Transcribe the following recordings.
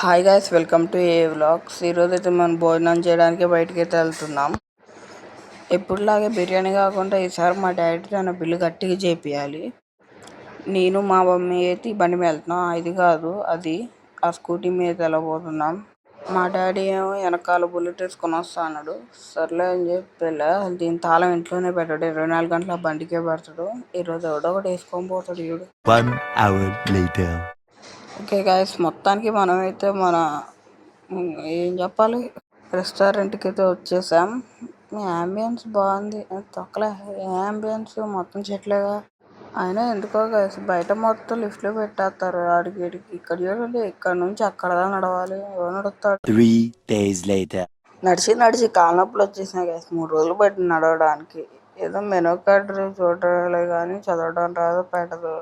Hi guys, welcome to A vlogs. ఈరోజు అయితే మనం భోజనం చేయడానికి బయటికి అయితే వెళ్తున్నాం. ఎప్పుడులాగే బిర్యానీ కాకుండా ఈసారి మా డాడీ తన బిల్లు గట్టిగా చేపియాలి. నేను మా మమ్మీ అయితే ఈ బండి మీద వెళ్తున్నాం. ఇది కాదు, అది ఆ స్కూటీ మీద వెళ్ళబోతున్నాం. మా డాడీ ఏమో వెనకాల బుల్లెట్ వేసుకొని వస్తా అన్నాడు. సర్లే అని చెప్పి దీని తాళం ఇంట్లోనే పెట్టాడు. 24 గంటల బండికే పెడతాడు. ఈరోజు ఎవడో ఒకటి వేసుకొని పోతాడు వీడు. ఓకే గాయస్, మొత్తానికి మనమైతే ఏం చెప్పాలి, రెస్టారెంట్కి అయితే వచ్చేసాం. యాంబియన్స్ బాగుంది, తొక్కలే యాంబియన్స్ మొత్తం చెట్లేగా. అయినా ఎందుకో గాయస్ బయట మొత్తం లిఫ్ట్లో పెట్టేస్తారు. ఆడికి వీడికి ఇక్కడ చూడండి, ఇక్కడ నుంచి అక్కడ నడవాలి. ఎవరు నడుస్తాడు? 3 days later. నడిచి కాళ్ళ నొప్పులు వచ్చేసినాయి గాయస్. 3 రోజులు పట్టింది నడవడానికి. ఏదో మెనూ కార్డు చూడలే కానీ చదవడం రాదు పెట్టదు.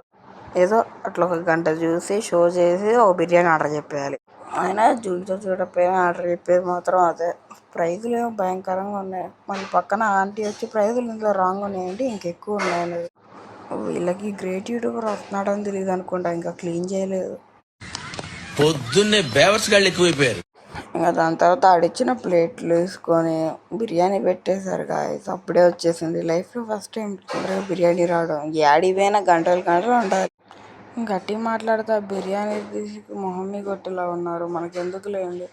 ఏదో అట్లా ఒక గంట చూసి షో చేసి ఒక బిర్యానీ ఆర్డర్ చెప్పేయాలి. అయినా చూడకపోయినా ఆర్డర్ చెప్పేది మాత్రం అదే. ప్రైజులు ఏమో భయంకరంగా ఉన్నాయి. మళ్ళీ పక్కన ఆంటీ వచ్చి ప్రైజులు ఇందులో రాంగ్ ఉన్నాయంటే ఇంకెక్కువ ఉన్నాయి. వీళ్ళకి గ్రేట్ యూట్యూబర్ వస్తున్నాడని తెలియదు అనుకుంటా, ఇంకా క్లీన్ చేయలేదు. పొద్దున్నే బేవర్స్ గాళ్ళు ఎక్కువైపోయారు. ఇంకా దాని తర్వాత ఆడిచ్చిన ప్లేట్లు వేసుకొని బిర్యానీ పెట్టేశారు గాయస్. అప్పుడే వచ్చేసింది. లైఫ్లో ఫస్ట్ టైం బిర్యానీ రావడం. యాడిపోయినా గంటలు ఉండాలి. గట్టిగా మాట్లాడితే బిర్యానీ తీసి మొహమ్మీ కొట్టేలా ఉన్నారు. మనకెందుకు లేండి.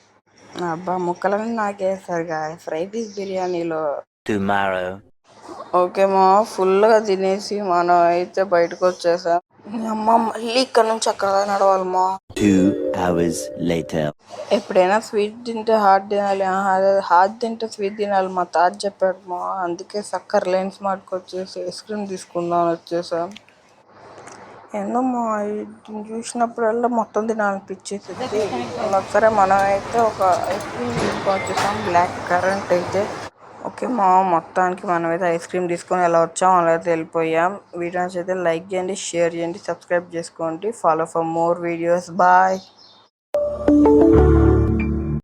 అబ్బా, ముక్కలన్నీ నాకేస్తారు గాయస్ ఫ్రై పీస్ బిర్యానీలో. ఓకే మా ఫుల్గా తినేసి మనం అయితే బయటకు వచ్చేసాం. అమ్మ మళ్ళీ ఇక్కడ నుంచి అక్కడ నడవాలమ్మా. 2 hours later. ఎప్పుడైనా స్వీట్ తింటే హాట్ తినాలి, హాట్ తింటే స్వీట్ తినాలి మా తాత చెప్పాడు మా. అందుకే సక్కర్ లైన్స్ మార్ట్కి వచ్చేసి ఐస్ క్రీమ్ తీసుకుందాం అని వచ్చేసాం. ఏందమ్మా దీన్ని చూసినప్పుడల్లా మొత్తం తినాలనిపించేసి ఒకసారి మనం అయితే ఒక ఐస్ క్రీమ్ తీసుకొని వచ్చేసాం, బ్లాక్ కరెంట్ అయితే. ఓకే మా మొత్తానికి మనమైతే ఐస్ క్రీమ్ తీసుకొని ఎలా వచ్చాం అలా అయితే వెళ్ళిపోయాం. వీడియోస్ అయితే లైక్ చేయండి, షేర్ చేయండి, సబ్స్క్రైబ్ చేసుకోండి. Follow for more videos. Bye.